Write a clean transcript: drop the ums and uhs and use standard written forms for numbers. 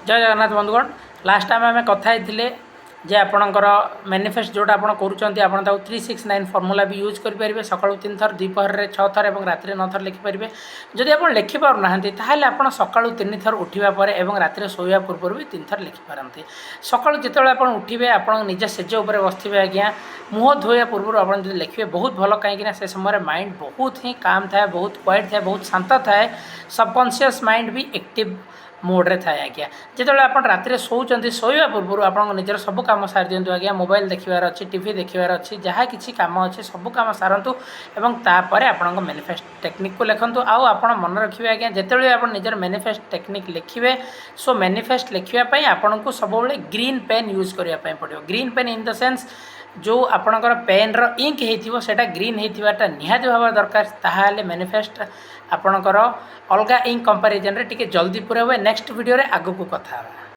जय जगन्नाथ बंधुगण last time आम कथा जे आपणकर मैनिफेस्ट जोटा आप करूँ 369 फर्मूला भी यूज करेंगे सका 3 थर द्विपहर में 6 थर और राति 9 थर लिखिपारे जदि आप लिखिपार ना ताल आप सका 3 थर उठा पर और राति शोवा पूर्व भी 3 थर लिखिपारती सका जो आप उठे आप निज सेज उपर बसवे आज्ञा मुह धोया पूर्व आप लिखे बहुत भल कहीं से समय माइंड बहुत ही काम थाए बहुत क्वाइट थाए बहुत शांत थाए सबकनसीयस माइंड भी एक्टिव मोड्रे थाए आज्ञा जिते आप राति शोचते शोवा पूर्व आप निजर सब कम सारी दिंतु आज्ञा मोबाइल देखार अच्छी टीवी देखार अच्छी जहाँ किसी कम अच्छे सब कम सारतु एवं तापर आपण मैनिफेस्ट टेक्निक को लिखु आउ आप मन रखिए आज्ञा जिते आप निजर मैनिफेस्ट टेक्निक लिखिए सो मैनिफेस्ट लिखापी आपन को सब ग्रीन पेन यूज करने पड़ो green pain in the sense जो आपणकर पेन इंक होता ग्रीन होता निहाती भाव दरकार ताहले मैनिफेस्ट आपणकर अलग इंक कंपेरिजन रे टिके जल्दी पूरा हुए नेक्स्ट वीडियो रे आगु को कथा।